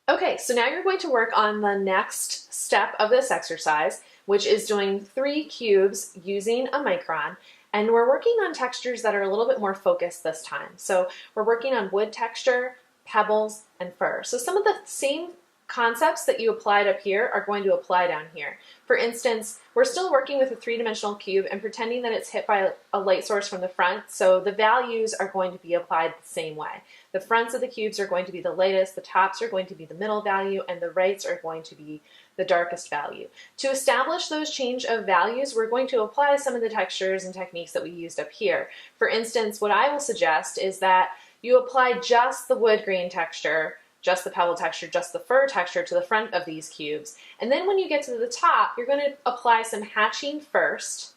Okay, so now you're going to work on the next step of this exercise, which is doing 3 cubes using a micron. And we're working on textures that are a little bit more focused this time. So we're working on wood texture, pebbles, and fur. So some of the same concepts that you applied up here are going to apply down here. For instance, we're still working with a 3-dimensional cube and pretending that it's hit by a light source from the front, so the values are going to be applied the same way. The fronts of the cubes are going to be the lightest, the tops are going to be the middle value, and the rights are going to be the darkest value. To establish those change of values, we're going to apply some of the textures and techniques that we used up here. For instance, what I will suggest is that you apply just the wood grain texture, just the pebble texture, just the fur texture to the front of these cubes. And then when you get to the top, you're going to apply some hatching first,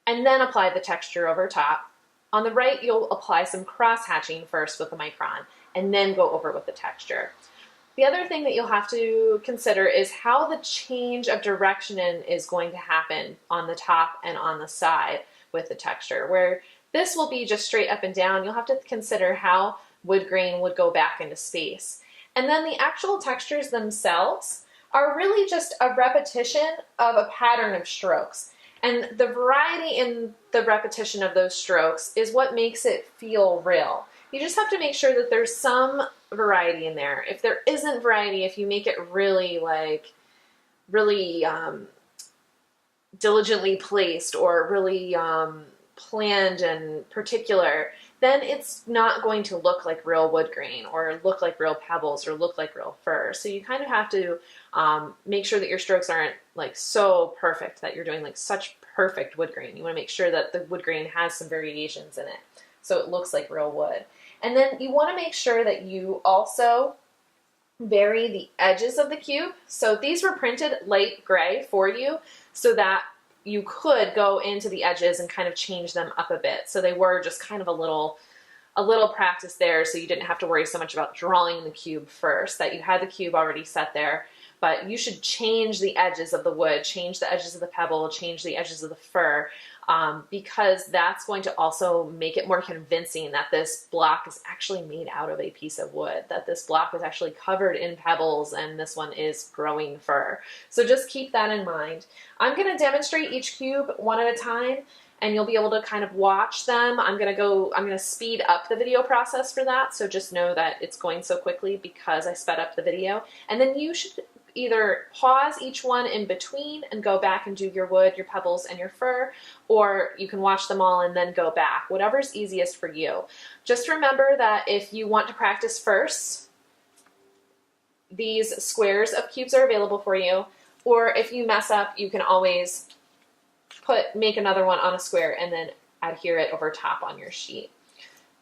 and then apply the texture over top. On the right, you'll apply some cross hatching first with the micron, and then go over with the texture. The other thing that you'll have to consider is how the change of direction is going to happen on the top and on the side with the texture. Where this will be just straight up and down, you'll have to consider how wood grain would go back into space. And then the actual textures themselves are really just a repetition of a pattern of strokes. And the variety in the repetition of those strokes is what makes it feel real. You just have to make sure that there's some variety in there. If there isn't variety, if you make it really diligently placed or really planned and particular, then it's not going to look like real wood grain or look like real pebbles or look like real fur. So you kind of have to make sure that your strokes aren't like so perfect that you're doing like such perfect wood grain. You want to make sure that the wood grain has some variations in it so it looks like real wood. And then you want to make sure that you also vary the edges of the cube. So these were printed light gray for you so that you could go into the edges and kind of change them up a bit. So they were just kind of a little practice there, so you didn't have to worry so much about drawing the cube first, that you had the cube already set there. But you should change the edges of the wood, change the edges of the pebble, change the edges of the fur, because that's going to also make it more convincing that this block is actually made out of a piece of wood, that this block is actually covered in pebbles and this one is growing fur. So just keep that in mind. I'm going to demonstrate each cube one at a time, and you'll be able to kind of watch them. I'm going to speed up the video process for that, so just know that it's going so quickly because I sped up the video. And then you should either pause each one in between and go back and do your wood, your pebbles, and your fur, or you can watch them all and then go back, whatever's easiest for you. Just remember that if you want to practice first, these squares of cubes are available for you, or if you mess up, you can always make another one on a square and then adhere it over top on your sheet.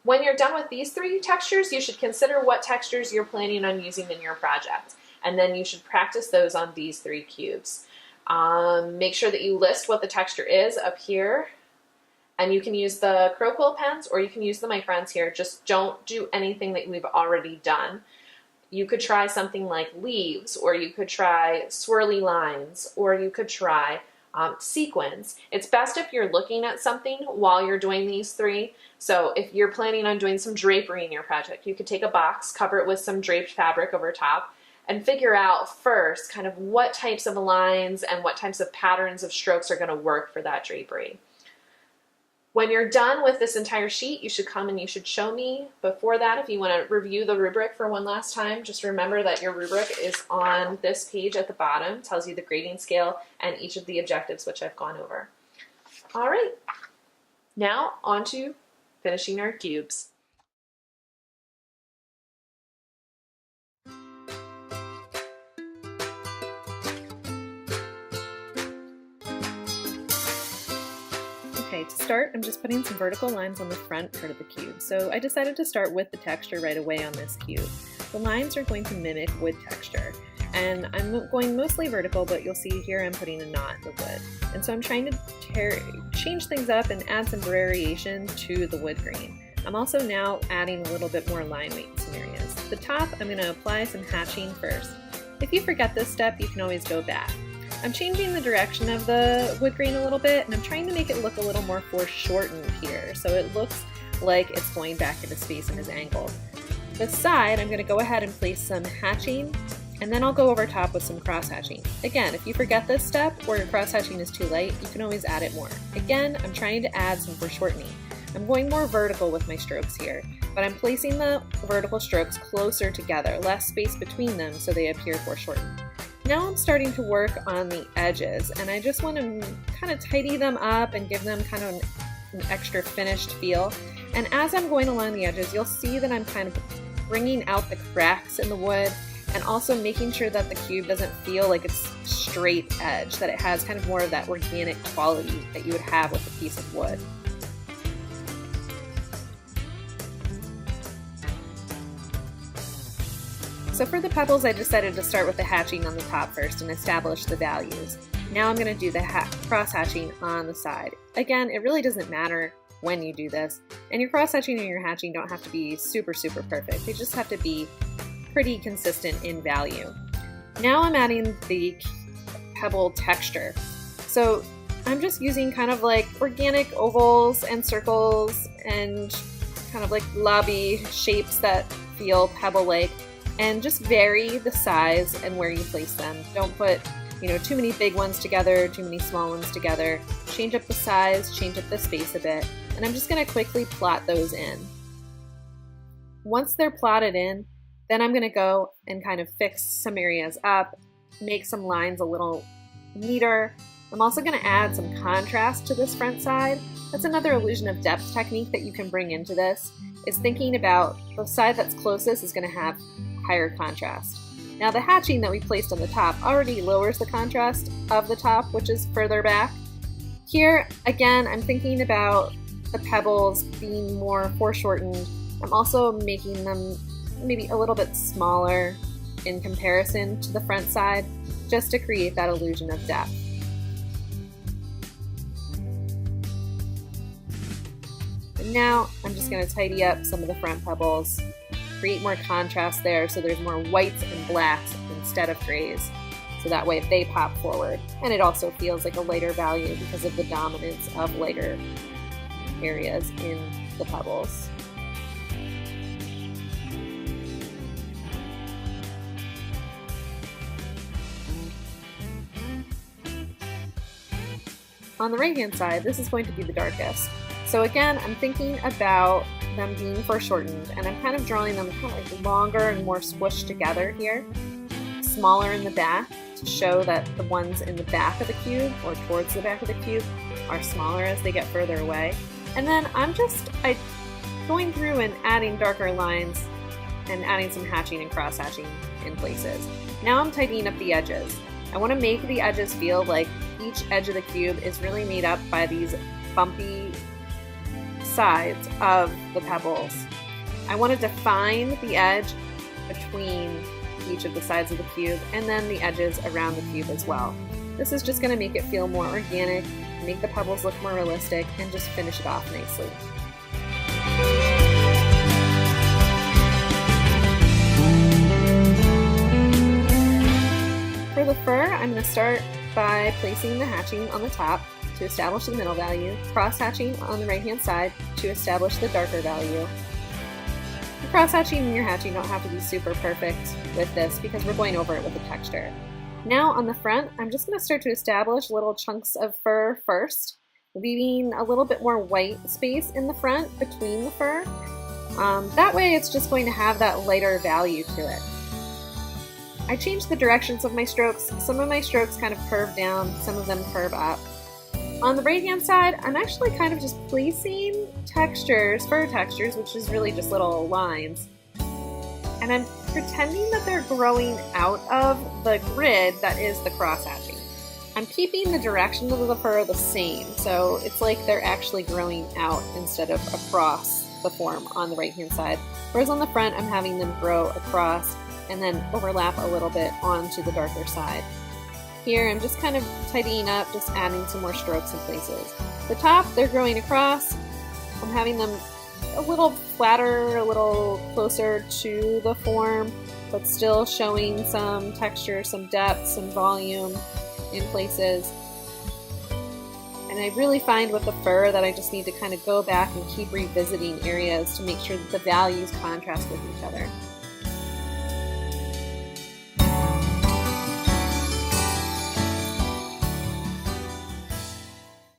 When you're done with these 3 textures, you should consider what textures you're planning on using in your project. And then you should practice those on these 3 cubes. Make sure that you list what the texture is up here. And you can use the crow quill pens or you can use the microns here. Just don't do anything that we've already done. You could try something like leaves, or you could try swirly lines, or you could try sequins. It's best if you're looking at something while you're doing these 3. So if you're planning on doing some drapery in your project, you could take a box, cover it with some draped fabric over top, and figure out first kind of what types of lines and what types of patterns of strokes are going to work for that drapery. When you're done with this entire sheet, you should come and you should show me. Before that, if you want to review the rubric for one last time, just remember that your rubric is on this page at the bottom. It tells you the grading scale and each of the objectives which I've gone over. All right, now on to finishing our cubes. Okay, to start, I'm just putting some vertical lines on the front part of the cube. So I decided to start with the texture right away on this cube. The lines are going to mimic wood texture, and I'm going mostly vertical, but you'll see here I'm putting a knot in the wood. And so I'm trying to change things up and add some variation to the wood grain. I'm also now adding a little bit more line weight in some areas. At the top, I'm going to apply some hatching first. If you forget this step, you can always go back. I'm changing the direction of the wood grain a little bit, and I'm trying to make it look a little more foreshortened here, so it looks like it's going back into space and is angled. The side, I'm going to go ahead and place some hatching, and then I'll go over top with some cross hatching. Again, if you forget this step or your cross hatching is too light, you can always add it more. Again, I'm trying to add some foreshortening. I'm going more vertical with my strokes here, but I'm placing the vertical strokes closer together, less space between them so they appear foreshortened. Now I'm starting to work on the edges, and I just want to kind of tidy them up and give them kind of an extra finished feel. And as I'm going along the edges, you'll see that I'm kind of bringing out the cracks in the wood and also making sure that the cube doesn't feel like it's straight edge, that it has kind of more of that organic quality that you would have with a piece of wood. So for the pebbles, I decided to start with the hatching on the top first and establish the values. Now I'm going to do the cross hatching on the side. Again, it really doesn't matter when you do this, and your cross hatching and your hatching don't have to be super perfect. They just have to be pretty consistent in value. Now I'm adding the pebble texture. So I'm just using kind of like organic ovals and circles and kind of like lobby shapes that feel pebble-like, and just vary the size and where you place them. Don't put, too many big ones together, too many small ones together. Change up the size, change up the space a bit, and I'm just going to quickly plot those in. Once they're plotted in, then I'm going to go and kind of fix some areas up, make some lines a little neater. I'm also going to add some contrast to this front side. That's another illusion of depth technique that you can bring into this, is thinking about the side that's closest is going to have higher contrast. Now the hatching that we placed on the top already lowers the contrast of the top, which is further back. Here, again, I'm thinking about the pebbles being more foreshortened. I'm also making them maybe a little bit smaller in comparison to the front side, just to create that illusion of depth. And now I'm just going to tidy up some of the front pebbles, create more contrast there so there's more whites and blacks instead of grays, so that way they pop forward. And it also feels like a lighter value because of the dominance of lighter areas in the pebbles. On the right hand side, this is going to be the darkest. So again, I'm thinking about them being foreshortened, and I'm kind of drawing them kind of like longer and more squished together here, smaller in the back to show that the ones in the back of the cube or towards the back of the cube are smaller as they get further away. And then I'm going through and adding darker lines and adding some hatching and cross hatching in places. Now I'm tidying up the edges. I want to make the edges feel like each edge of the cube is really made up by these bumpy sides of the pebbles. I want to define the edge between each of the sides of the cube and then the edges around the cube as well. This is just going to make it feel more organic, make the pebbles look more realistic, and just finish it off nicely. For the fur, I'm going to start by placing the hatching on the top to establish the middle value, cross hatching on the right hand side to establish the darker value. The cross hatching and your hatching don't have to be super perfect with this because we're going over it with the texture. Now on the front, I'm just going to start to establish little chunks of fur first, leaving a little bit more white space in the front between the fur. That way it's just going to have that lighter value to it. I changed the directions of my strokes. Some of my strokes kind of curve down, some of them curve up. On the right hand side, I'm actually kind of just placing textures, fur textures, which is really just little lines. And I'm pretending that they're growing out of the grid that is the cross hatching. I'm keeping the direction of the fur the same, so it's like they're actually growing out instead of across the form on the right hand side. Whereas on the front, I'm having them grow across and then overlap a little bit onto the darker side. Here, I'm just kind of tidying up, just adding some more strokes in places. The top, they're growing across. I'm having them a little flatter, a little closer to the form, but still showing some texture, some depth, some volume in places. And And I really find with the fur that I just need to kind of go back and keep revisiting areas to make sure that the values contrast with each other.